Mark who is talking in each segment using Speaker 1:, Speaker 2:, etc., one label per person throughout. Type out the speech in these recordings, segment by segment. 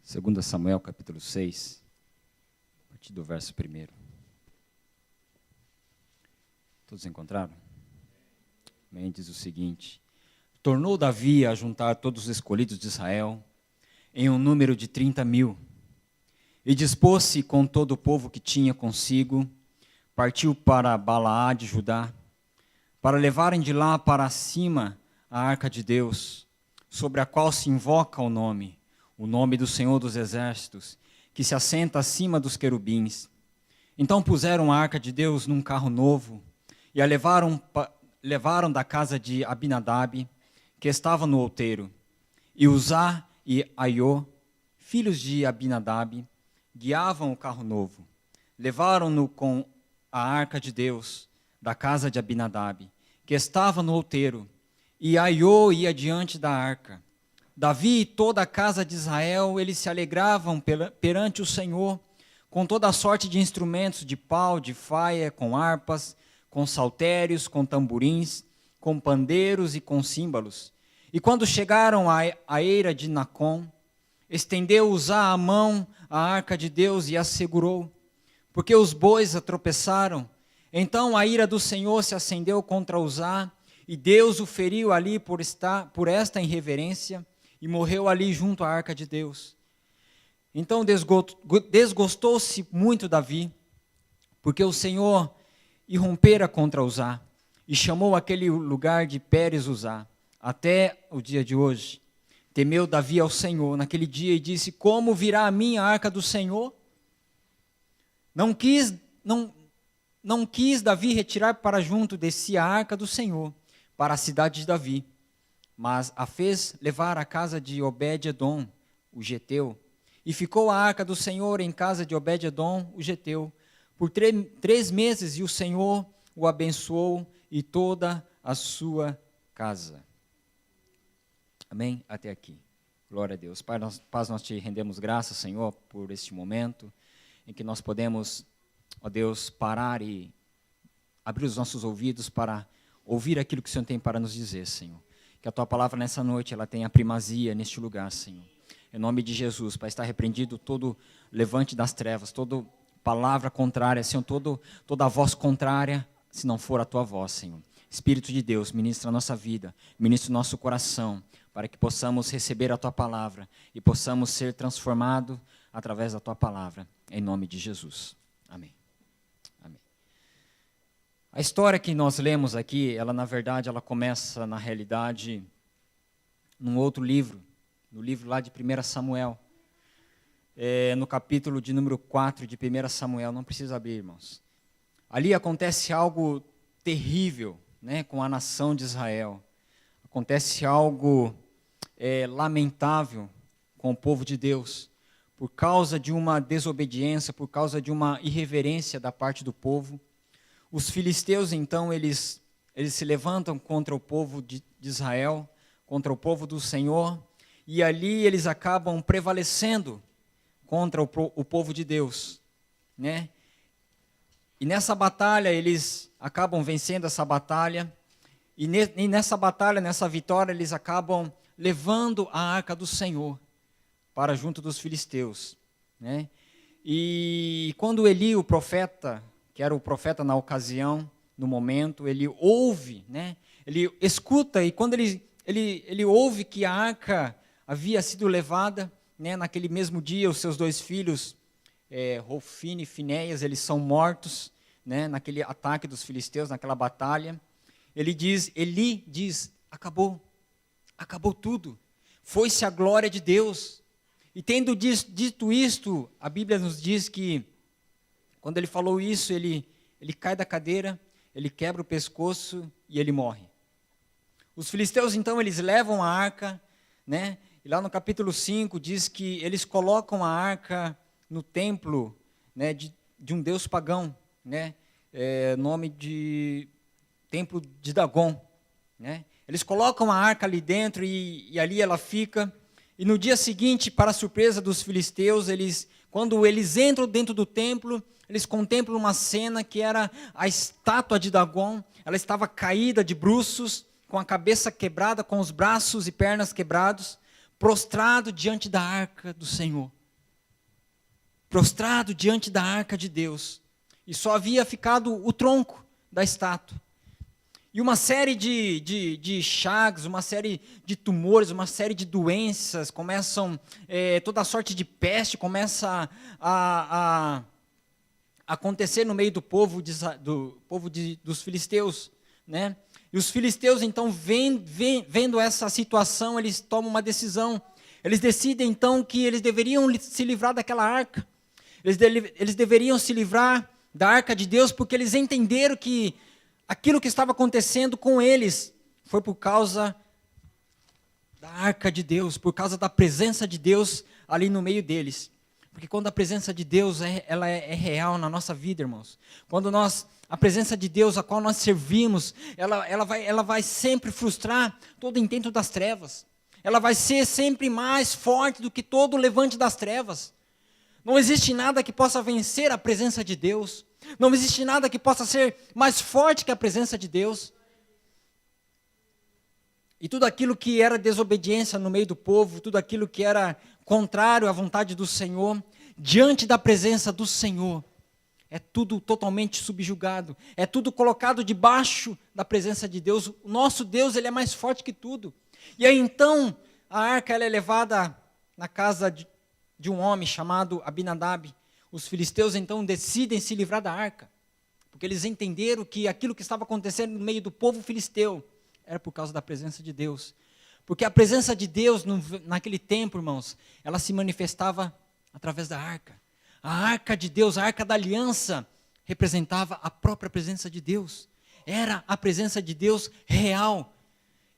Speaker 1: 2 Samuel, capítulo 6, a partir do verso 1. Todos encontraram? Amém, diz o seguinte: tornou Davi a juntar todos os escolhidos de Israel, em um número de 30.000, e dispôs-se com todo o povo que tinha consigo, partiu para Balaá de Judá, para levarem de lá para cima a arca de Deus, sobre a qual se invoca o nome do Senhor dos Exércitos, que se assenta acima dos querubins. Então puseram a arca de Deus num carro novo, e a levaram da casa de Abinadab, que estava no outeiro. E Uzá e Aiô, filhos de Abinadab, guiavam o carro novo. Levaram-no com a arca de Deus da casa de Abinadab, que estava no outeiro, e Aiô ia diante da arca. Davi e toda a casa de Israel, eles se alegravam perante o Senhor, com toda a sorte de instrumentos de pau, de faia, com harpas, com saltérios, com tamborins, com pandeiros e com símbolos. E quando chegaram à eira de Nacon, estendeu Uzá a mão à arca de Deus e a segurou, porque os bois a tropeçaram. Então a ira do Senhor se acendeu contra Uzá, e Deus o feriu ali por esta irreverência, e morreu ali junto à arca de Deus. Então desgostou-se muito Davi, porque o Senhor irrompera contra Uzá, e chamou aquele lugar de Pérez Uzá, até o dia de hoje. Temeu Davi ao Senhor naquele dia e disse: como virá a mim a arca do Senhor? Não quis Davi retirar para junto de si a arca do Senhor, para a cidade de Davi, mas a fez levar à casa de Obed-edom, o geteu, e ficou a arca do Senhor em casa de Obed-edom, o geteu, por 3 meses, e o Senhor o abençoou e toda a sua casa. Amém? Até aqui. Glória a Deus. Pai, nós te rendemos graças, Senhor, por este momento em que nós podemos, ó Deus, parar e abrir os nossos ouvidos para ouvir aquilo que o Senhor tem para nos dizer, Senhor. Que a Tua palavra nessa noite, ela tenha primazia neste lugar, Senhor. Em nome de Jesus, para estar repreendido todo levante das trevas, toda palavra contrária, Senhor, toda voz contrária, se não for a Tua voz, Senhor. Espírito de Deus, ministra a nossa vida, ministra o nosso coração, para que possamos receber a Tua palavra e possamos ser transformados através da Tua palavra, em nome de Jesus. Amém. Amém. A história que nós lemos aqui, ela na verdade, ela começa na realidade num outro livro, no livro lá de 1 Samuel, no capítulo de número 4 de 1 Samuel, não precisa abrir, irmãos. Ali acontece algo terrível, né, com a nação de Israel. Acontece algo lamentável com o povo de Deus, por causa de uma desobediência, por causa de uma irreverência da parte do povo. Os filisteus, então, eles se levantam contra o povo de Israel, contra o povo do Senhor, e ali eles acabam prevalecendo contra o povo de Deus, né? E nessa batalha, eles acabam vencendo essa batalha, e nessa batalha, nessa vitória, eles acabam levando a arca do Senhor para junto dos filisteus, né? E quando Eli, o profeta, que era o profeta na ocasião, no momento, ele ouve, né? Ele escuta, e quando ele ouve que a arca havia sido levada, né? Naquele mesmo dia, os seus 2 filhos, Hofni e Finéias, eles são mortos, né? Naquele ataque dos filisteus, naquela batalha. Eli diz, acabou tudo, foi-se a glória de Deus. E tendo dito isto, a Bíblia nos diz que, quando ele falou isso, ele cai da cadeira, ele quebra o pescoço e ele morre. Os filisteus, então, eles levam a arca, né? E lá no capítulo 5 diz que eles colocam a arca no templo, né, de um deus pagão, né? Nome de templo de Dagon, né? Eles colocam a arca ali dentro e ali ela fica. E no dia seguinte, para a surpresa dos filisteus, quando eles entram dentro do templo, eles contemplam uma cena que era a estátua de Dagon. Ela estava caída de bruços, com a cabeça quebrada, com os braços e pernas quebrados, prostrado diante da arca do Senhor. Prostrado diante da arca de Deus. E só havia ficado o tronco da estátua. E uma série de chagas, uma série de tumores, uma série de doenças, toda sorte de peste começa a acontecer no meio do povo, dos filisteus, né? E os filisteus, então, vendo essa situação, eles tomam uma decisão. Eles decidem, então, que eles deveriam se livrar daquela arca. Eles deveriam se livrar da arca de Deus, porque eles entenderam que aquilo que estava acontecendo com eles foi por causa da arca de Deus, por causa da presença de Deus ali no meio deles. Porque quando a presença de Deus ela é real na nossa vida, irmãos. Quando a presença de Deus a qual nós servimos, ela vai sempre frustrar todo o intento das trevas. Ela vai ser sempre mais forte do que todo o levante das trevas. Não existe nada que possa vencer a presença de Deus. Não existe nada que possa ser mais forte que a presença de Deus. E tudo aquilo que era desobediência no meio do povo, tudo aquilo que era contrário à vontade do Senhor, diante da presença do Senhor, é tudo totalmente subjugado, é tudo colocado debaixo da presença de Deus. O nosso Deus, ele é mais forte que tudo. E aí então, a arca ela é levada na casa de um homem chamado Abinadab. Os filisteus então decidem se livrar da arca, porque eles entenderam que aquilo que estava acontecendo no meio do povo filisteu era por causa da presença de Deus. Porque a presença de Deus naquele tempo, irmãos, ela se manifestava através da arca. A arca de Deus, a arca da aliança, representava a própria presença de Deus. Era a presença de Deus real.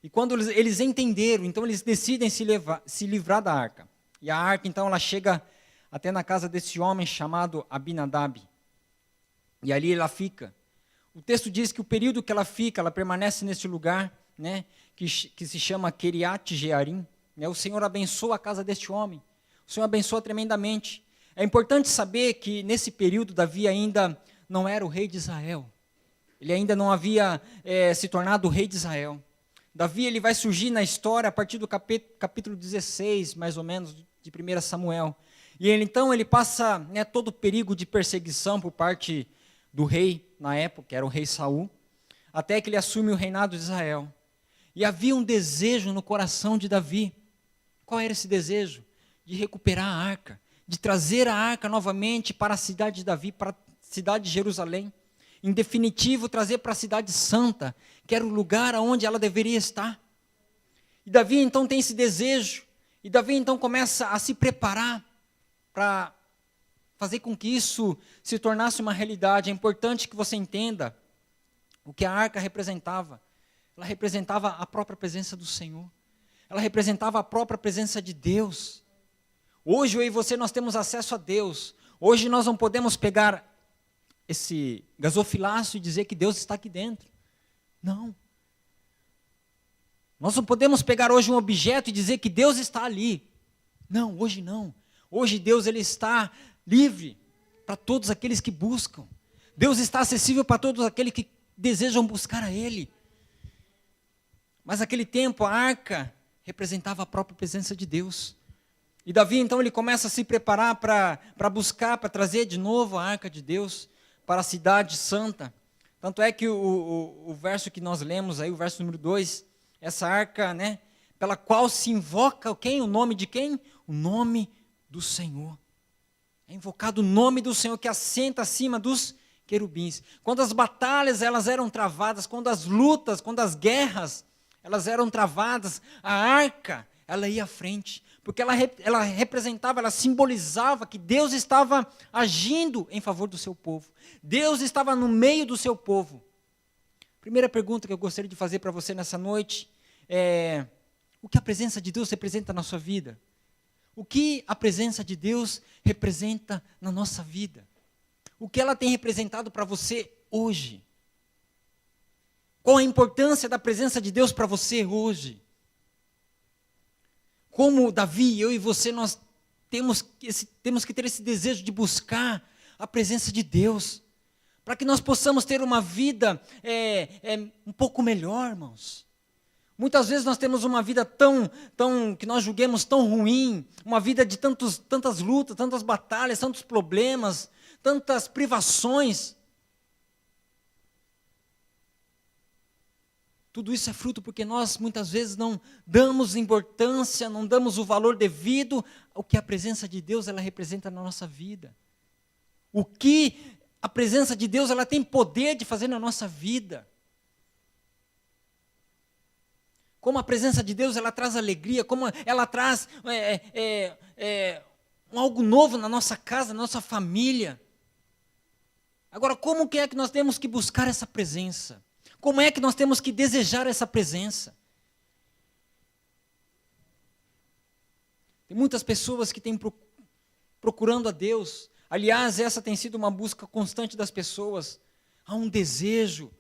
Speaker 1: E quando eles entenderam, então eles decidem se livrar da arca. E a arca, então, ela chega até na casa desse homem chamado Abinadab. E ali ela fica. O texto diz que o período que ela fica, ela permanece nesse lugar, né, que se chama Kiriat Jearim. Né, o Senhor abençoa a casa deste homem. O Senhor abençoa tremendamente. É importante saber que nesse período Davi ainda não era o rei de Israel. Ele ainda não havia se tornado o rei de Israel. Davi ele vai surgir na história a partir do capítulo 16, mais ou menos, de 1 Samuel. E então ele passa, né, todo o perigo de perseguição por parte do rei, na época, que era o rei Saul, até que ele assume o reinado de Israel. E havia um desejo no coração de Davi. Qual era esse desejo? De recuperar a arca, de trazer a arca novamente para a cidade de Davi, para a cidade de Jerusalém. Em definitivo, trazer para a cidade santa, que era o lugar onde ela deveria estar. E Davi então tem esse desejo, e Davi então começa a se preparar para fazer com que isso se tornasse uma realidade. É importante que você entenda o que a arca representava. Ela representava a própria presença do Senhor. Ela representava a própria presença de Deus. Hoje eu e você nós temos acesso a Deus. Hoje nós não podemos pegar esse gasofilaço e dizer que Deus está aqui dentro. Não. Nós não podemos pegar hoje um objeto e dizer que Deus está ali. Não, hoje não. Hoje Deus ele está livre para todos aqueles que buscam. Deus está acessível para todos aqueles que desejam buscar a Ele. Mas naquele tempo a arca representava a própria presença de Deus. E Davi então ele começa a se preparar para buscar, para trazer de novo a arca de Deus para a cidade santa. Tanto é que o verso que nós lemos aí, o verso número 2, essa arca, né, pela qual se invoca quem? O nome de quem? O nome do Senhor. É invocado o nome do Senhor que assenta acima dos querubins. Quando as batalhas elas eram travadas, quando as lutas, quando as guerras elas eram travadas, a arca ela ia à frente, porque ela representava, ela simbolizava que Deus estava agindo em favor do seu povo. Deus estava no meio do seu povo. Primeira pergunta que eu gostaria de fazer para você nessa noite é: o que a presença de Deus representa na sua vida? O que a presença de Deus representa na nossa vida? O que ela tem representado para você hoje? Qual a importância da presença de Deus para você hoje? Como Davi, eu e você, nós temos que ter esse desejo de buscar a presença de Deus, para que nós possamos ter uma vida um pouco melhor, irmãos. Muitas vezes nós temos uma vida que nós julguemos tão ruim, uma vida de tantas lutas, tantas batalhas, tantos problemas, tantas privações. Tudo isso é fruto porque nós muitas vezes não damos importância, não damos o valor devido ao que a presença de Deus ela representa na nossa vida. O que a presença de Deus ela tem poder de fazer na nossa vida. Como a presença de Deus ela traz alegria, como ela traz algo novo na nossa casa, na nossa família. Agora, como que é que nós temos que buscar essa presença? Como é que nós temos que desejar essa presença? Tem muitas pessoas que têm procurando a Deus. Aliás, essa tem sido uma busca constante das pessoas. Há um desejo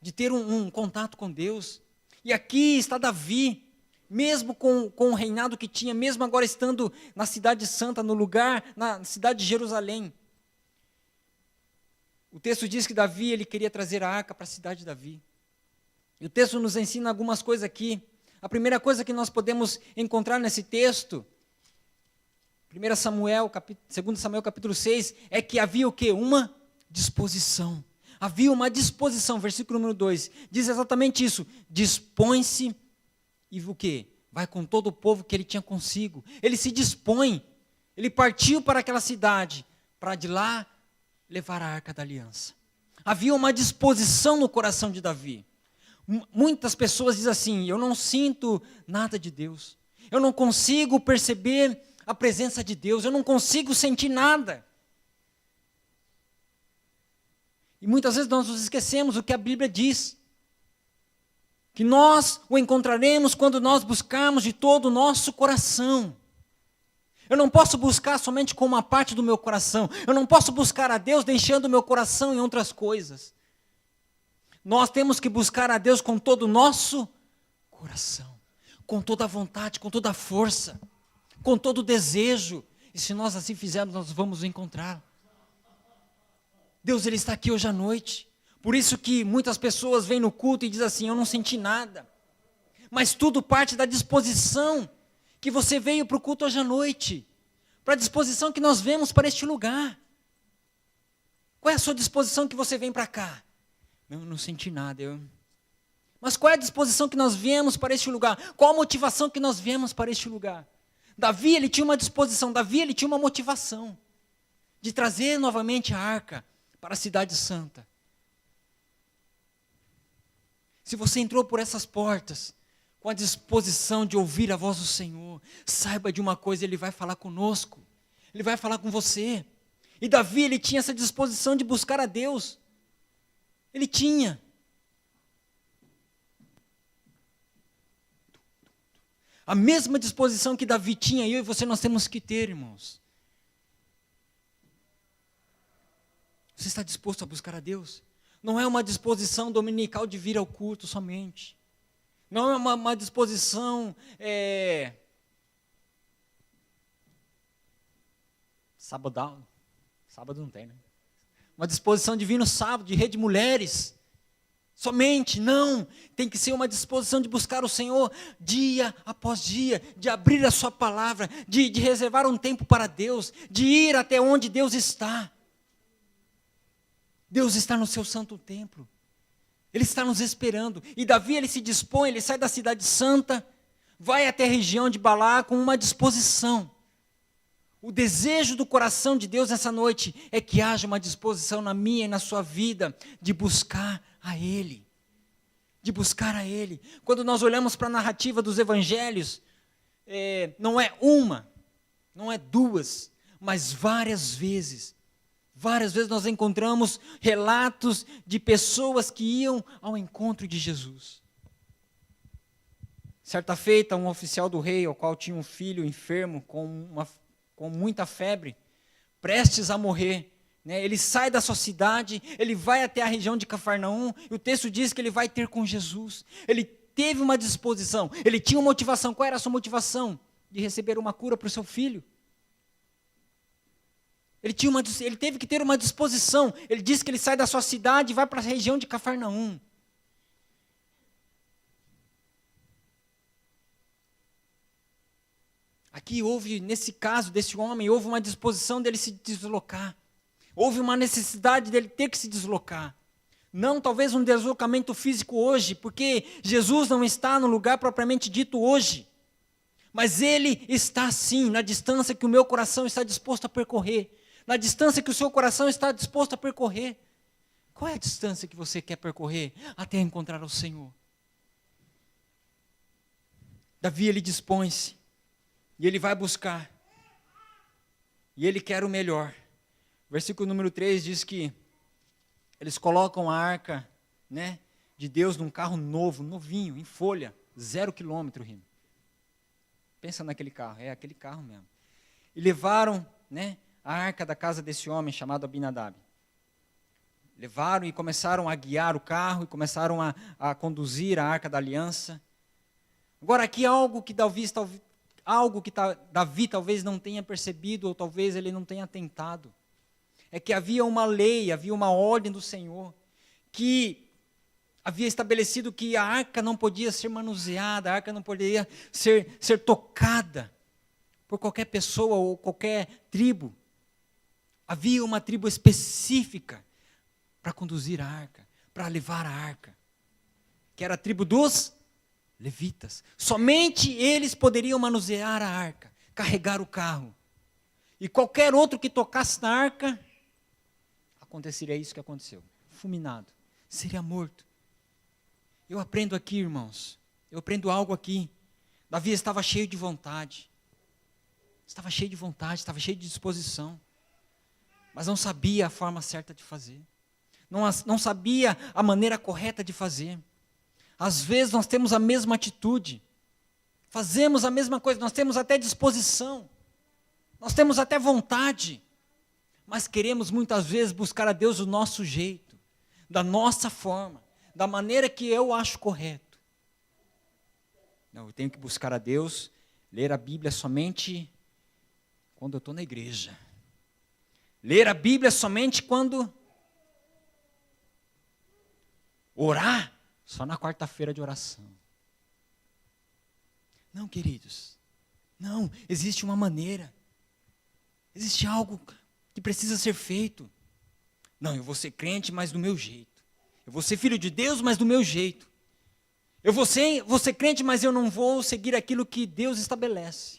Speaker 1: de ter um contato com Deus. E aqui está Davi, mesmo com o reinado que tinha, mesmo agora estando na cidade santa, no lugar, na cidade de Jerusalém. O texto diz que Davi, ele queria trazer a arca para a cidade de Davi. E o texto nos ensina algumas coisas aqui. A primeira coisa que nós podemos encontrar nesse texto, 2 Samuel capítulo 6, é que havia o quê? Uma disposição. Havia uma disposição, versículo número 2, diz exatamente isso. Dispõe-se e o quê? Vai com todo o povo que ele tinha consigo. Ele se dispõe, ele partiu para aquela cidade, para de lá levar a arca da aliança. Havia uma disposição no coração de Davi. Muitas pessoas dizem assim, eu não sinto nada de Deus. Eu não consigo perceber a presença de Deus. Eu não consigo sentir nada. E muitas vezes nós nos esquecemos o que a Bíblia diz. Que nós o encontraremos quando nós buscarmos de todo o nosso coração. Eu não posso buscar somente com uma parte do meu coração. Eu não posso buscar a Deus deixando o meu coração em outras coisas. Nós temos que buscar a Deus com todo o nosso coração. Com toda a vontade, com toda a força. Com todo o desejo. E se nós assim fizermos, nós vamos o encontrar. Deus ele está aqui hoje à noite. Por isso que muitas pessoas vêm no culto e dizem assim, eu não senti nada. Mas tudo parte da disposição que você veio para o culto hoje à noite, para a disposição que nós vemos para este lugar. Qual é a sua disposição que você vem para cá? Eu não senti nada. Mas qual é a disposição que nós viemos para este lugar? Qual a motivação que nós viemos para este lugar? Davi, ele tinha uma disposição, Davi, ele tinha uma motivação de trazer novamente a arca para a cidade santa. Se você entrou por essas portas, com a disposição de ouvir a voz do Senhor, saiba de uma coisa, Ele vai falar conosco, Ele vai falar com você. E Davi, ele tinha essa disposição de buscar a Deus. Ele tinha. A mesma disposição que Davi tinha, eu e você nós temos que ter, irmãos. Você está disposto a buscar a Deus? Não é uma disposição dominical de vir ao culto somente. Não é uma disposição sábado não tem, né? Uma disposição de vir no sábado, de rede de mulheres. Somente, não. Tem que ser uma disposição de buscar o Senhor dia após dia, de abrir a sua palavra, de reservar um tempo para Deus, de ir até onde Deus está. Deus está no seu santo templo. Ele está nos esperando. E Davi, ele se dispõe, ele sai da cidade santa, vai até a região de Balá com uma disposição. O desejo do coração de Deus nessa noite é que haja uma disposição na minha e na sua vida de buscar a Ele. De buscar a Ele. Quando nós olhamos para a narrativa dos evangelhos, não é uma, não é duas, mas várias vezes nós encontramos relatos de pessoas que iam ao encontro de Jesus. Certa feita, um oficial do rei, ao qual tinha um filho enfermo com muita febre, prestes a morrer, né? Ele sai da sua cidade, ele vai até a região de Cafarnaum, e o texto diz que ele vai ter com Jesus. Ele teve uma disposição, ele tinha uma motivação. Qual era a sua motivação? De receber uma cura para o seu filho. Ele teve que ter uma disposição. Ele diz que ele sai da sua cidade e vai para a região de Cafarnaum. Aqui houve, nesse caso desse homem, houve uma disposição dele se deslocar. Houve uma necessidade dele ter que se deslocar. Não talvez um deslocamento físico hoje, porque Jesus não está no lugar propriamente dito hoje. Mas Ele está sim, na distância que o meu coração está disposto a percorrer. Na distância que o seu coração está disposto a percorrer. Qual é a distância que você quer percorrer até encontrar o Senhor? Davi, ele dispõe-se. E ele vai buscar. E ele quer o melhor. Versículo número 3 diz que eles colocam a arca, né, de Deus num carro novo, novinho, em folha, 0 quilômetro, Rino. Pensa naquele carro, é aquele carro mesmo. E levaram, né, a arca da casa desse homem chamado Abinadab. Levaram e começaram a guiar o carro e começaram a conduzir a arca da aliança. Agora aqui algo que Davi talvez não tenha percebido ou talvez ele não tenha tentado. É que havia uma lei, havia uma ordem do Senhor, que havia estabelecido que a arca não podia ser manuseada, a arca não poderia ser tocada por qualquer pessoa ou qualquer tribo. Havia uma tribo específica para conduzir a arca, para levar a arca, que era a tribo dos levitas. Somente eles poderiam manusear a arca, carregar o carro. E qualquer outro que tocasse na arca, aconteceria isso que aconteceu. Fulminado. Seria morto. Eu aprendo aqui, irmãos. Eu aprendo algo aqui. Davi estava cheio de vontade. Estava cheio de vontade, estava cheio de disposição. Mas não sabia a forma certa de fazer. Não sabia a maneira correta de fazer. Às vezes nós temos a mesma atitude. Fazemos a mesma coisa, nós temos até disposição. Nós temos até vontade. Mas queremos muitas vezes buscar a Deus do nosso jeito, da nossa forma, da maneira que eu acho correto. Não, eu tenho que buscar a Deus, ler a Bíblia somente quando eu estou na igreja. Ler a Bíblia somente quando... Orar só na quarta-feira de oração. Não, queridos. Não, existe uma maneira. Existe algo que precisa ser feito. Não, eu vou ser crente, mas do meu jeito. Eu vou ser filho de Deus, mas do meu jeito. Eu vou ser crente, mas eu não vou seguir aquilo que Deus estabelece.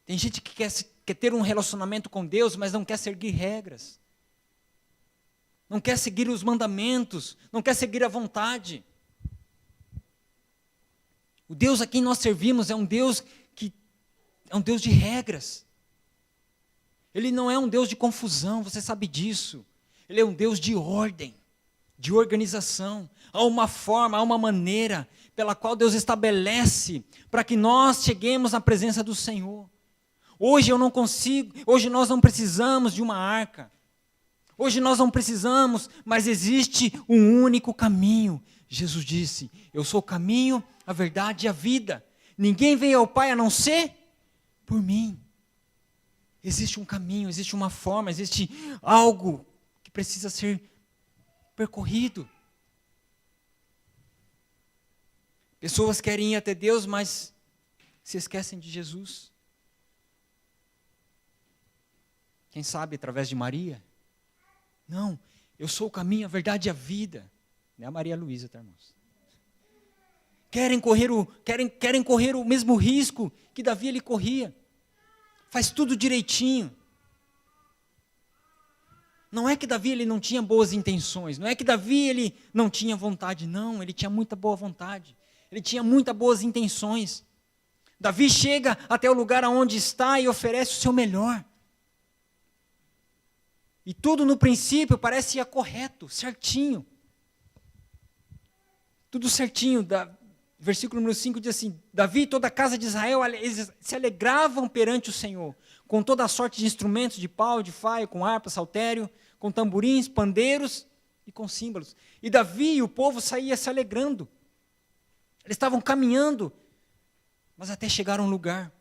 Speaker 1: Tem gente que quer ter um relacionamento com Deus, mas não quer seguir regras. Não quer seguir os mandamentos, não quer seguir a vontade. O Deus a quem nós servimos é um Deus de regras. Ele não é um Deus de confusão, você sabe disso. Ele é um Deus de ordem, de organização. Há uma forma, há uma maneira pela qual Deus estabelece para que nós cheguemos na presença do Senhor. Hoje nós não precisamos de uma arca. Hoje nós não precisamos, mas existe um único caminho. Jesus disse, eu sou o caminho, a verdade e a vida. Ninguém veio ao Pai a não ser por mim. Existe um caminho, existe uma forma, existe algo que precisa ser percorrido. Pessoas querem ir até Deus, mas se esquecem de Jesus. Quem sabe através de Maria? Não, eu sou o caminho, a verdade e a vida. Não é a Maria Luísa, tá, irmãos? Querem correr o mesmo risco que Davi ele corria. Faz tudo direitinho. Não é que Davi ele não tinha boas intenções, não é que Davi ele não tinha vontade, não, ele tinha muita boa vontade. Ele tinha muitas boas intenções. Davi chega até o lugar onde está e oferece o seu melhor. E tudo no princípio parecia correto, certinho. Tudo certinho. Versículo número 5 diz assim, Davi e toda a casa de Israel eles se alegravam perante o Senhor, com toda a sorte de instrumentos de pau, de faia, com harpa, saltério, com tamborins, pandeiros e com símbolos. E Davi e o povo saía se alegrando. Eles estavam caminhando, mas até chegaram a um lugar.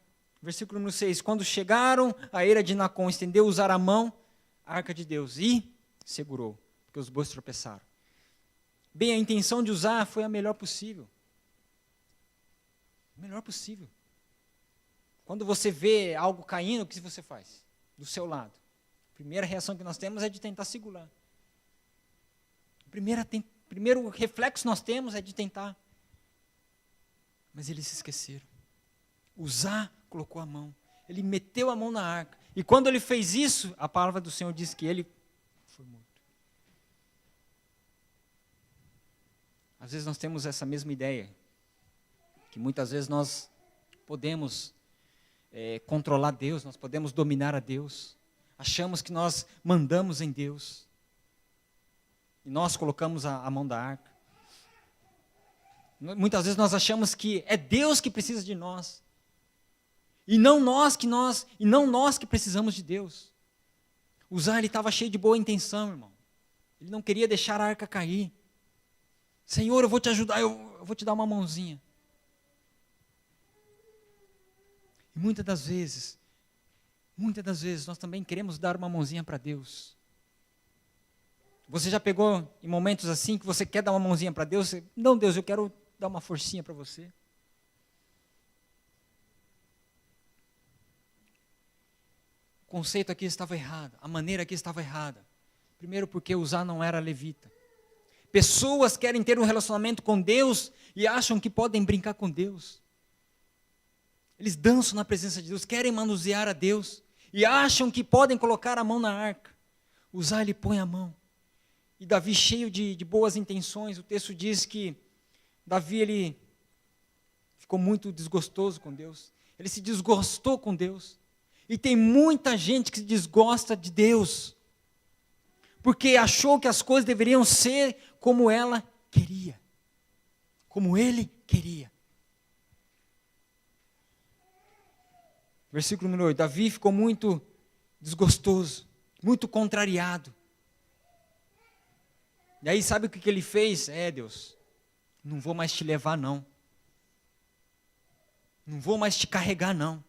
Speaker 1: Versículo número 6, quando chegaram à eira de Nacon, estendeu usar a mão, a arca de Deus, e segurou, porque os bois tropeçaram. Bem, a intenção de usar foi a melhor possível. melhor possível. Quando você vê algo caindo, o que você faz? Do seu lado. A primeira reação que nós temos é de tentar segurar. Primeiro reflexo que nós temos é de tentar. Mas eles se esqueceram. Uzá colocou a mão. Ele meteu a mão na arca. E quando ele fez isso, a palavra do Senhor diz que ele foi morto. Às vezes nós temos essa mesma ideia. Que muitas vezes nós podemos controlar Deus, nós podemos dominar a Deus. Achamos que nós mandamos em Deus. E nós colocamos a mão da arca. Muitas vezes nós achamos que é Deus que precisa de nós. E não nós que precisamos de Deus. Uzá, ele estava cheio de boa intenção, irmão. Ele não queria deixar a arca cair. Senhor, eu vou te ajudar, eu vou te dar uma mãozinha. E muitas das vezes, nós também queremos dar uma mãozinha para Deus. Você já pegou em momentos assim que você quer dar uma mãozinha para Deus? Não, Deus, eu quero dar uma forcinha para você. O conceito aqui estava errado, a maneira aqui estava errada. Primeiro porque Uzá não era levita. Pessoas querem ter um relacionamento com Deus e acham que podem brincar com Deus. Eles dançam na presença de Deus, querem manusear a Deus e acham que podem colocar a mão na arca. Uzá, ele põe a mão. E Davi, cheio de boas intenções, o texto diz que Davi, ele ficou muito desgostoso com Deus. Ele se desgostou com Deus. E tem muita gente que se desgosta de Deus, porque achou que as coisas deveriam ser como ela queria, como ele queria. Versículo número 8, Davi ficou muito desgostoso, muito contrariado. E aí sabe o que ele fez? Deus, não vou mais te levar não. Não vou mais te carregar não.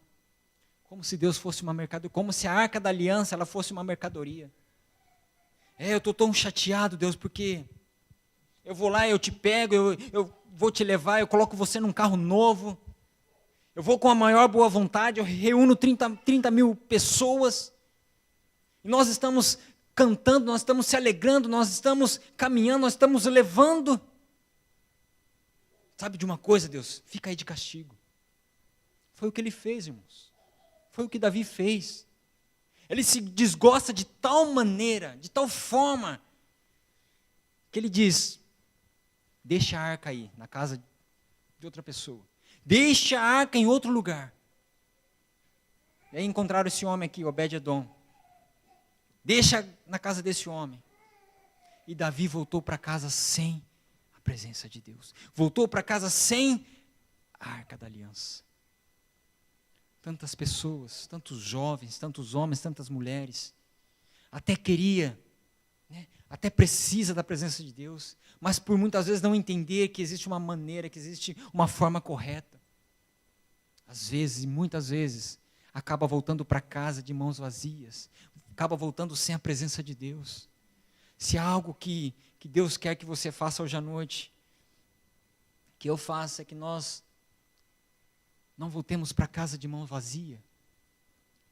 Speaker 1: Como se Deus fosse uma mercadoria, como se a arca da aliança ela fosse uma mercadoria. Eu estou tão chateado, Deus, porque eu vou lá, eu te pego, eu vou te levar, eu coloco você num carro novo, eu vou com a maior boa vontade, eu reúno 30 mil pessoas, e nós estamos cantando, nós estamos se alegrando, nós estamos caminhando, nós estamos levando. Sabe de uma coisa, Deus? Fica aí de castigo. Foi o que ele fez, irmãos. Foi o que Davi fez. Ele se desgosta de tal maneira, de tal forma, que ele diz, deixa a arca aí, na casa de outra pessoa. Deixa a arca em outro lugar. E aí encontraram esse homem aqui, Obed-edom. Deixa na casa desse homem. E Davi voltou para casa sem a presença de Deus. Voltou para casa sem a arca da aliança. Tantas pessoas, tantos jovens, tantos homens, tantas mulheres, até queria, até precisa da presença de Deus, mas por muitas vezes não entender que existe uma maneira, que existe uma forma correta. Às vezes, e muitas vezes, acaba voltando para casa de mãos vazias, acaba voltando sem a presença de Deus. Se há algo que Deus quer que você faça hoje à noite, que eu faça, é que nós não voltemos para casa de mãos vazias,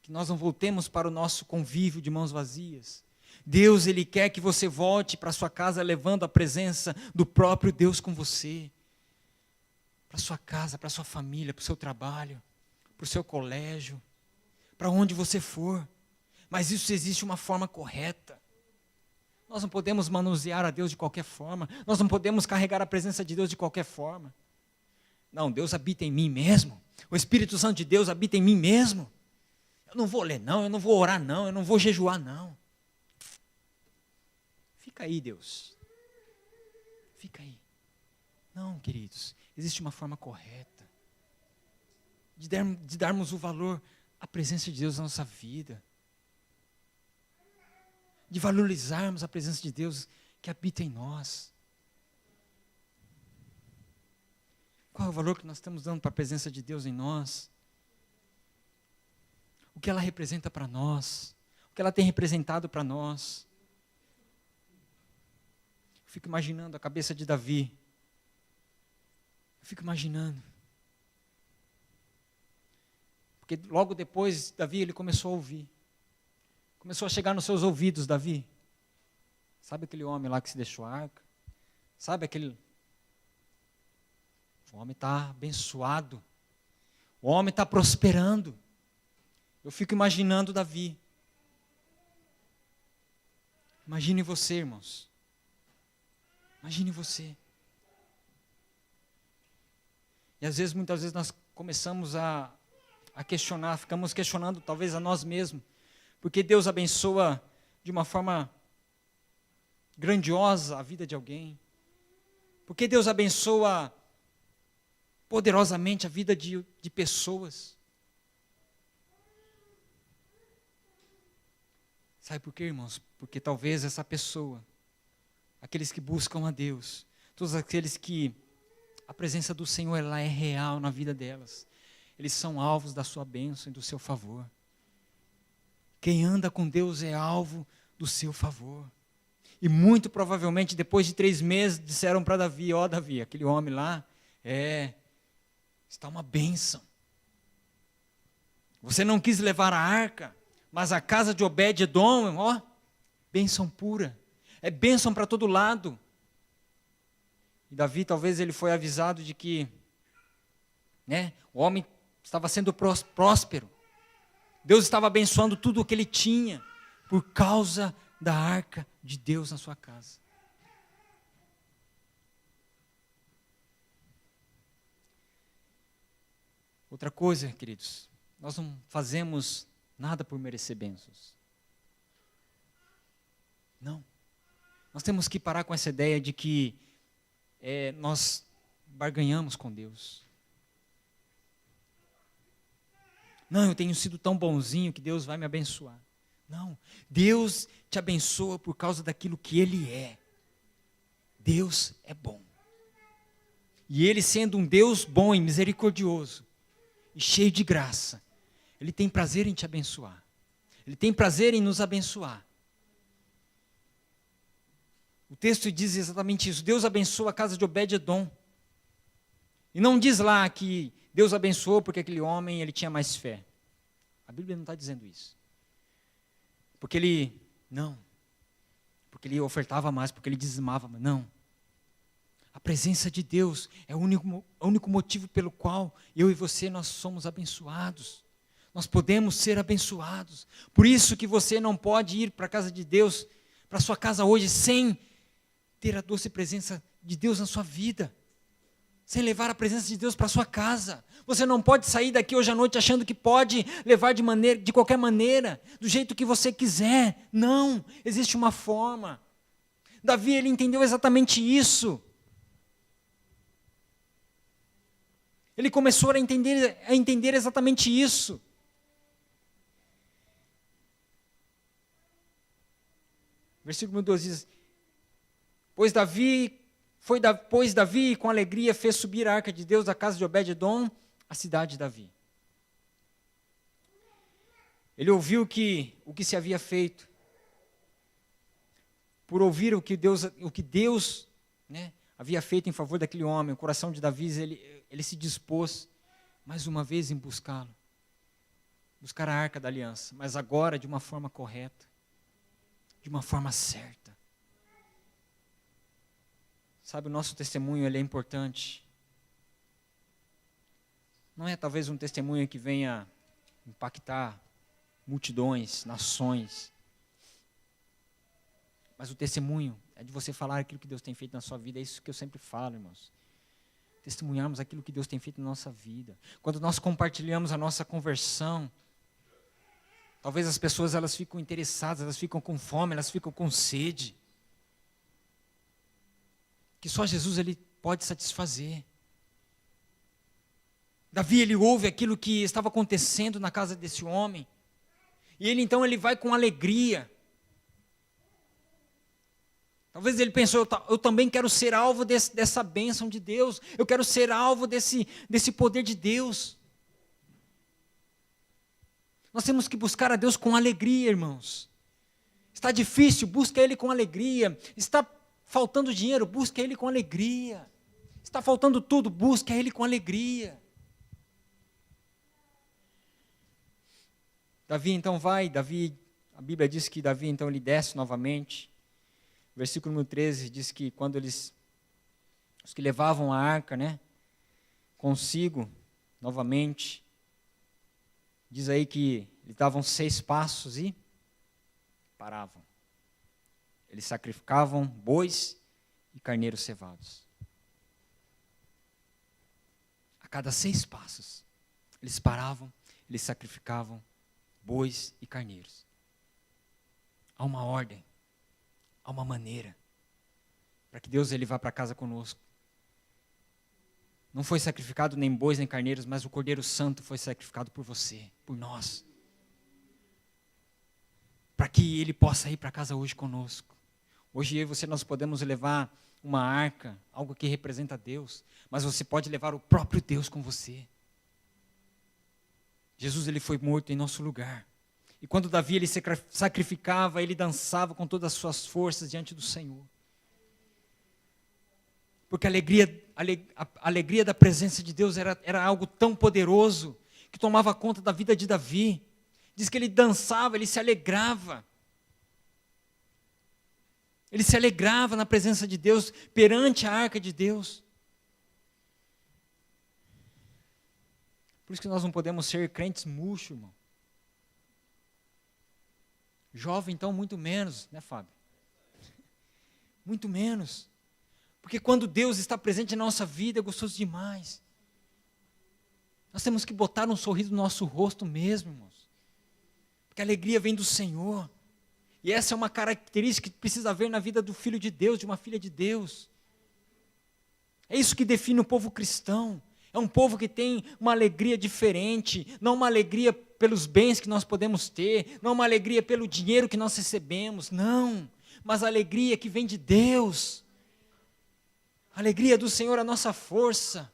Speaker 1: que nós não voltemos para o nosso convívio de mãos vazias. Deus, Ele quer que você volte para a sua casa levando a presença do próprio Deus com você, para a sua casa, para a sua família, para o seu trabalho, para o seu colégio, para onde você for, mas isso existe uma forma correta. Nós não podemos manusear a Deus de qualquer forma, nós não podemos carregar a presença de Deus de qualquer forma. Não, Deus habita em mim mesmo. O Espírito Santo de Deus habita em mim mesmo. Eu não vou ler não, eu não vou orar não, eu não vou jejuar não. Fica aí, Deus. Fica aí. Não, queridos, existe uma forma correta de darmos o valor à presença de Deus na nossa vida. De valorizarmos a presença de Deus que habita em nós. Qual é o valor que nós estamos dando para a presença de Deus em nós? O que ela representa para nós? O que ela tem representado para nós? Eu fico imaginando a cabeça de Davi. Eu fico imaginando. Porque logo depois, Davi, ele começou a ouvir. Começou a chegar nos seus ouvidos, Davi. Sabe aquele homem lá que se deixou a arca? Sabe aquele... O homem está abençoado. O homem está prosperando. Eu fico imaginando Davi. Imagine você, irmãos. Imagine você. E às vezes, muitas vezes, nós começamos a questionar, ficamos questionando talvez a nós mesmos. Porque Deus abençoa de uma forma grandiosa a vida de alguém. Porque Deus abençoa poderosamente a vida de pessoas. Sabe por quê, irmãos? Porque talvez essa pessoa, aqueles que buscam a Deus, todos aqueles que a presença do Senhor ela é real na vida delas, eles são alvos da sua bênção e do seu favor. Quem anda com Deus é alvo do seu favor. E muito provavelmente, depois de 3 meses, disseram para Davi, ó Davi, aquele homem lá, está uma bênção. Você não quis levar a arca, mas a casa de Obed-edom, ó, bênção pura. É bênção para todo lado. E Davi, talvez ele foi avisado de que, o homem estava sendo próspero. Deus estava abençoando tudo o que ele tinha, por causa da arca de Deus na sua casa. Outra coisa, queridos, nós não fazemos nada por merecer bênçãos. Não. Nós temos que parar com essa ideia de que nós barganhamos com Deus. Não, eu tenho sido tão bonzinho que Deus vai me abençoar. Não, Deus te abençoa por causa daquilo que Ele é. Deus é bom. E Ele sendo um Deus bom e misericordioso, e cheio de graça, Ele tem prazer em te abençoar. Ele tem prazer em nos abençoar. O texto diz exatamente isso. Deus abençoa a casa de Obed-edom. E não diz lá que Deus abençoou porque aquele homem ele tinha mais fé. A Bíblia não está dizendo isso. Porque ele ofertava mais, porque ele dizimava mais. Não. A presença de Deus é o único motivo pelo qual eu e você nós somos abençoados. Nós podemos ser abençoados. Por isso que você não pode ir para a casa de Deus, para a sua casa hoje, sem ter a doce presença de Deus na sua vida. Sem levar a presença de Deus para a sua casa. Você não pode sair daqui hoje à noite achando que pode levar de qualquer maneira, do jeito que você quiser. Não, existe uma forma. Davi, ele entendeu exatamente isso. Ele começou a entender exatamente isso. Versículo 12 diz, Pois Davi com alegria fez subir a arca de Deus da casa de Obed-edom, a cidade de Davi. Ele ouviu o que se havia feito. Por ouvir o que Deus havia feito em favor daquele homem, o coração de Davi, ele se dispôs mais uma vez em buscá-lo. Buscar a arca da aliança, mas agora de uma forma correta, de uma forma certa. Sabe, o nosso testemunho ele é importante. Não é talvez um testemunho que venha impactar multidões, nações. Mas o testemunho é de você falar aquilo que Deus tem feito na sua vida. É isso que eu sempre falo, irmãos. Testemunharmos aquilo que Deus tem feito na nossa vida. Quando nós compartilhamos a nossa conversão, talvez as pessoas elas ficam interessadas, elas ficam com fome, elas ficam com sede. Que só Jesus ele pode satisfazer. Davi ele ouve aquilo que estava acontecendo na casa desse homem. E ele então ele vai com alegria. Talvez ele pensou, eu também quero ser alvo dessa bênção de Deus. Eu quero ser alvo desse poder de Deus. Nós temos que buscar a Deus com alegria, irmãos. Está difícil, busca Ele com alegria. Está faltando dinheiro, busca Ele com alegria. Está faltando tudo, busca Ele com alegria. Davi então a Bíblia diz que Davi então ele desce novamente. Versículo número 13 diz que quando os que levavam a arca, né, consigo, novamente, diz aí que eles davam 6 passos e paravam. Eles sacrificavam bois e carneiros cevados. A cada 6 passos, eles paravam, eles sacrificavam bois e carneiros. Há uma ordem, há uma maneira para que Deus ele vá para casa conosco. Não foi sacrificado nem bois nem carneiros, mas o Cordeiro Santo foi sacrificado por você, por nós. Para que ele possa ir para casa hoje conosco. Hoje eu e você nós podemos levar uma arca, algo que representa Deus, mas você pode levar o próprio Deus com você. Jesus ele foi morto em nosso lugar. E quando Davi ele se sacrificava, ele dançava com todas as suas forças diante do Senhor. Porque a alegria da presença de Deus era algo tão poderoso que tomava conta da vida de Davi. Diz que ele dançava, ele se alegrava. Ele se alegrava na presença de Deus, perante a arca de Deus. Por isso que nós não podemos ser crentes murchos, irmão. Jovem, então, muito menos, né, Fábio? Muito menos. Porque quando Deus está presente na nossa vida, é gostoso demais. Nós temos que botar um sorriso no nosso rosto mesmo, irmãos. Porque a alegria vem do Senhor. E essa é uma característica que precisa haver na vida do filho de Deus, de uma filha de Deus. É isso que define o povo cristão. É um povo que tem uma alegria diferente, não uma alegria pelos bens que nós podemos ter, não uma alegria pelo dinheiro que nós recebemos, não, mas a alegria que vem de Deus. A alegria do Senhor é a nossa força.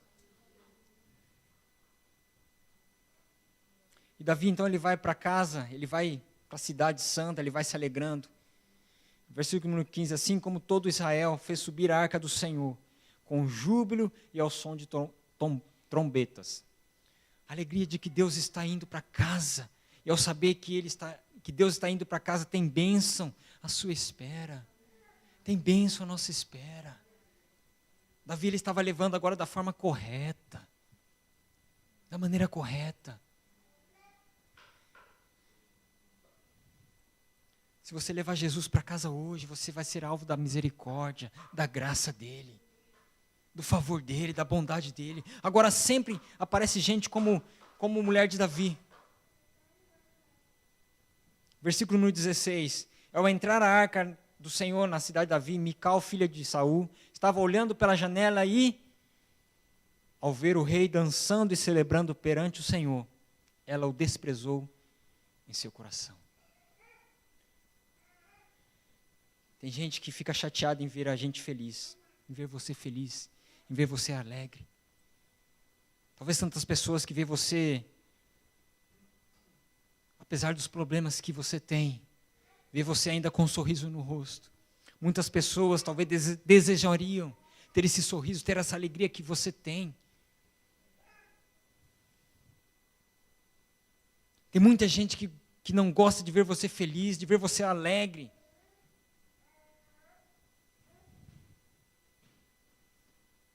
Speaker 1: E Davi então ele vai para casa, ele vai para a cidade santa, ele vai se alegrando. Versículo número 15, assim como todo Israel fez subir a arca do Senhor, com júbilo e ao som de trombetas. A alegria de que Deus está indo para casa, e ao saber que Deus está indo para casa, tem bênção à sua espera, tem bênção à nossa espera. Davi ele estava levando agora da forma correta, da maneira correta. Se você levar Jesus para casa hoje, você vai ser alvo da misericórdia, da graça dEle, do favor dEle, da bondade dEle. Agora sempre aparece gente como mulher de Davi. Versículo número 16. Ao entrar a arca do Senhor na cidade de Davi, Mical, filha de Saul, estava olhando pela janela e, ao ver o rei dançando e celebrando perante o Senhor, ela o desprezou em seu coração. Tem gente que fica chateada em ver a gente feliz, em ver você feliz, em ver você alegre. Talvez tantas pessoas que vê você, apesar dos problemas que você tem, vê você ainda com um sorriso no rosto. Muitas pessoas talvez desejariam ter esse sorriso, ter essa alegria que você tem. Tem muita gente que não gosta de ver você feliz, de ver você alegre.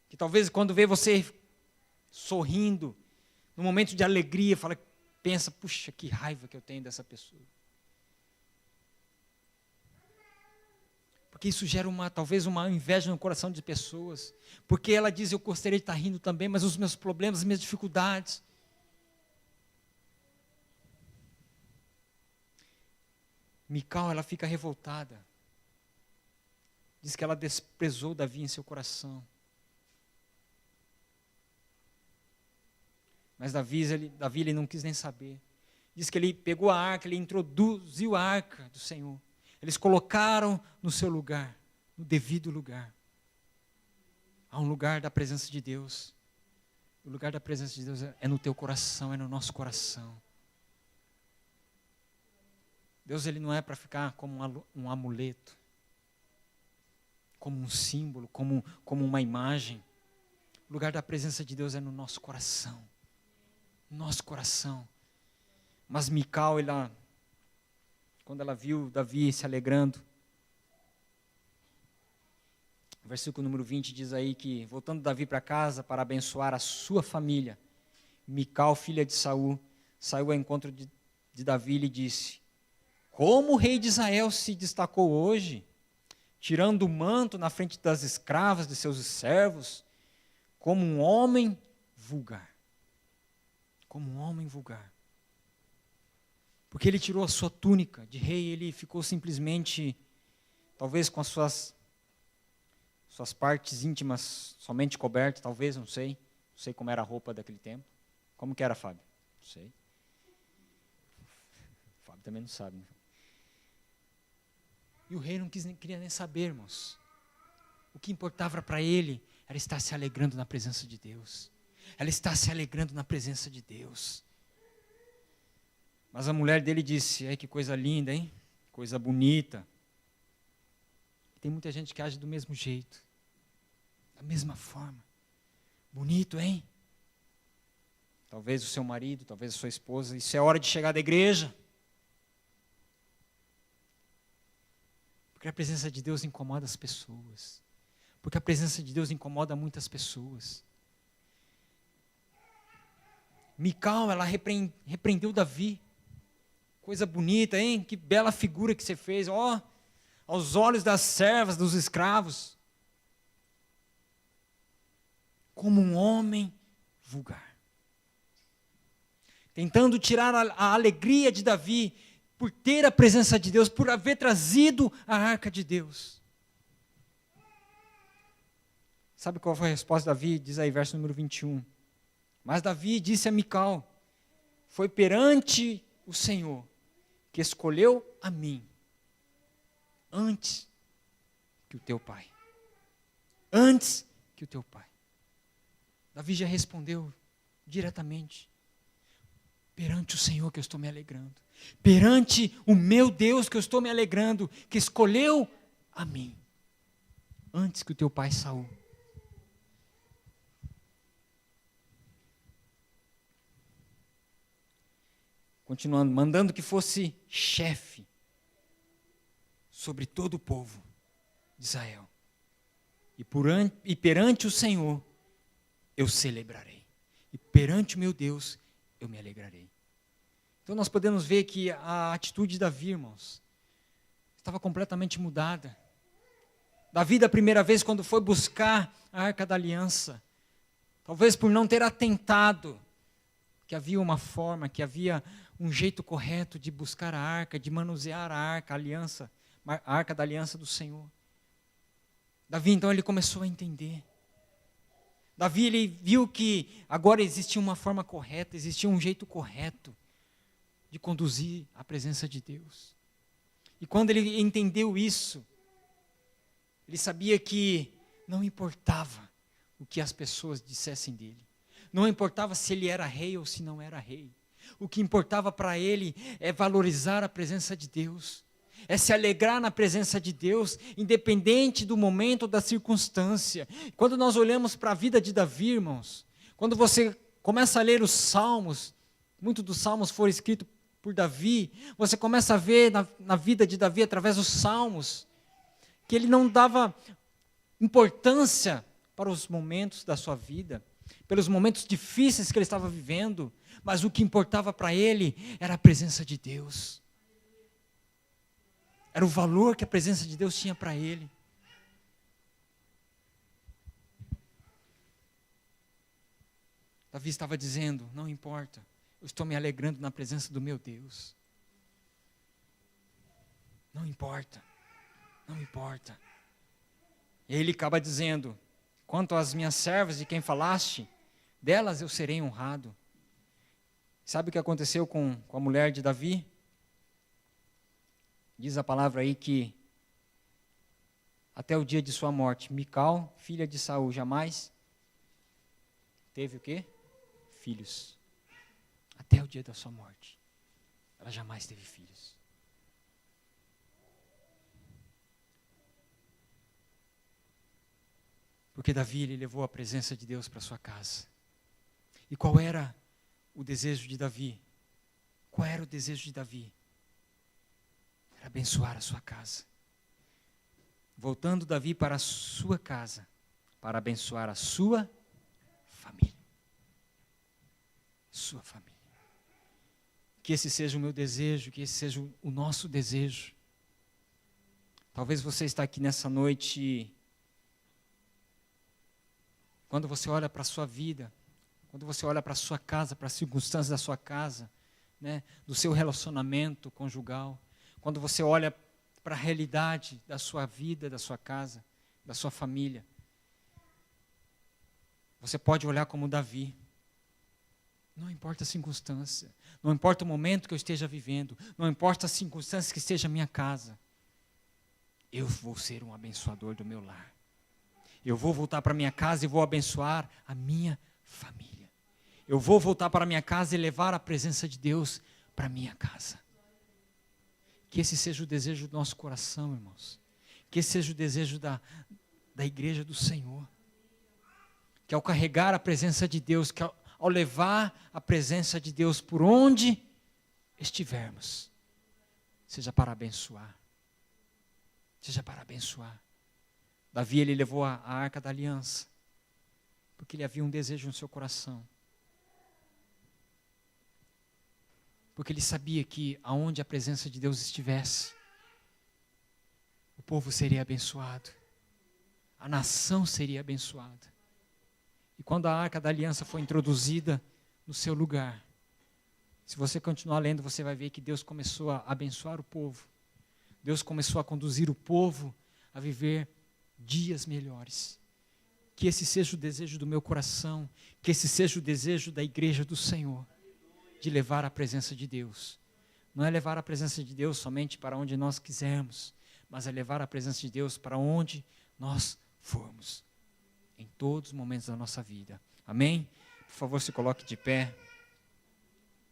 Speaker 1: Que talvez quando vê você sorrindo, no momento de alegria, pensa, puxa, que raiva que eu tenho dessa pessoa. Porque isso gera talvez uma inveja no coração de pessoas. Porque ela diz, eu gostaria de estar rindo também, mas os meus problemas, as minhas dificuldades. Mical, ela fica revoltada. Diz que ela desprezou Davi em seu coração. Mas Davi ele não quis nem saber. Diz que ele pegou a arca, ele introduziu a arca do Senhor. Eles colocaram no seu lugar, no devido lugar. Há um lugar da presença de Deus. O lugar da presença de Deus é no teu coração, é no nosso coração. Deus ele não é para ficar como um amuleto, como um símbolo, como uma imagem. O lugar da presença de Deus é no nosso coração. Nosso coração. Mas Mical, quando ela viu Davi se alegrando, o versículo número 20 diz aí que, voltando Davi para casa para abençoar a sua família, Mical, filha de Saul, saiu ao encontro de Davi e lhe disse: como o rei de Israel se destacou hoje, tirando o manto na frente das escravas de seus servos, como um homem vulgar. Como um homem vulgar. Porque ele tirou a sua túnica de rei, ele ficou simplesmente, talvez com as suas partes íntimas somente cobertas, talvez, não sei. Não sei como era a roupa daquele tempo. Como que era, Fábio? Não sei. O Fábio também não sabe, né? E o rei não queria nem saber, irmãos. O que importava para ele era estar se alegrando na presença de Deus. Ela está se alegrando na presença de Deus. Mas a mulher dele disse: ai, que coisa linda, hein? Coisa bonita. Tem muita gente que age do mesmo jeito. Da mesma forma. Bonito, hein? Talvez o seu marido, talvez a sua esposa. Isso é hora de chegar da igreja. Porque a presença de Deus incomoda as pessoas. Porque a presença de Deus incomoda muitas pessoas. Mical, ela repreendeu Davi. Coisa bonita, hein? Que bela figura que você fez. Ó, aos olhos das servas, dos escravos. Como um homem vulgar. Tentando tirar a alegria de Davi por ter a presença de Deus, por haver trazido a arca de Deus. Sabe qual foi a resposta de Davi? Diz aí, verso número 21. Mas Davi disse a Mical: foi perante o Senhor que escolheu a mim, antes que o teu pai. Antes que o teu pai. Davi já respondeu diretamente: perante o Senhor que eu estou me alegrando. Perante o meu Deus que eu estou me alegrando, que escolheu a mim, antes que o teu pai Saul. Continuando, mandando que fosse chefe sobre todo o povo de Israel. E perante o Senhor eu celebrarei. E perante o meu Deus eu me alegrarei. Então nós podemos ver que a atitude de Davi, irmãos, estava completamente mudada. Davi, da primeira vez, quando foi buscar a Arca da Aliança, talvez por não ter atentado que havia uma forma, que havia um jeito correto de buscar a arca, de manusear a arca, a arca da aliança do Senhor. Davi, então, ele começou a entender. Davi, ele viu que agora existia uma forma correta, existia um jeito correto de conduzir a presença de Deus. E quando ele entendeu isso, ele sabia que não importava o que as pessoas dissessem dele. Não importava se ele era rei ou se não era rei. O que importava para ele é valorizar a presença de Deus. É se alegrar na presença de Deus, independente do momento ou da circunstância. Quando nós olhamos para a vida de Davi, irmãos, quando você começa a ler os salmos, muitos dos salmos foram escritos por Davi, você começa a ver na vida de Davi, através dos salmos, que ele não dava importância para os momentos da sua vida, pelos momentos difíceis que ele estava vivendo, mas o que importava para ele era a presença de Deus. Era o valor que a presença de Deus tinha para ele. Davi estava dizendo: não importa, eu estou me alegrando na presença do meu Deus. Não importa, não importa. E ele acaba dizendo: quanto às minhas servas de quem falaste, delas eu serei honrado. Sabe o que aconteceu com a mulher de Davi? Diz a palavra aí que até o dia de sua morte, Mical, filha de Saul, jamais teve o quê? Filhos. Até o dia da sua morte, ela jamais teve filhos. Porque Davi, ele levou a presença de Deus para sua casa. E qual era o desejo de Davi? Qual era o desejo de Davi? Era abençoar a sua casa. Voltando Davi para a sua casa, para abençoar a sua família. Sua família. Que esse seja o meu desejo, que esse seja o nosso desejo. Talvez você está aqui nessa noite, quando você olha para a sua vida, quando você olha para a sua casa, para as circunstâncias da sua casa, né, do seu relacionamento conjugal, quando você olha para a realidade da sua vida, da sua casa, da sua família, você pode olhar como Davi. Não importa a circunstância, não importa o momento que eu esteja vivendo, não importa as circunstâncias que esteja a minha casa, eu vou ser um abençoador do meu lar. Eu vou voltar para minha casa e vou abençoar a minha família. Eu vou voltar para minha casa e levar a presença de Deus para minha casa. Que esse seja o desejo do nosso coração, irmãos. Que esse seja o desejo da igreja do Senhor. Que ao carregar a presença de Deus, que ao levar a presença de Deus por onde estivermos, seja para abençoar. Seja para abençoar. Davi, ele levou a arca da aliança, porque ele havia um desejo no seu coração. Porque ele sabia que aonde a presença de Deus estivesse, o povo seria abençoado. A nação seria abençoada. E quando a arca da aliança foi introduzida no seu lugar, se você continuar lendo, você vai ver que Deus começou a abençoar o povo. Deus começou a conduzir o povo a viver dias melhores. Que esse seja o desejo do meu coração, que esse seja o desejo da igreja do Senhor, de levar a presença de Deus. Não é levar a presença de Deus somente para onde nós quisermos, mas é levar a presença de Deus para onde nós formos, em todos os momentos da nossa vida. Amém? Por favor, se coloque de pé.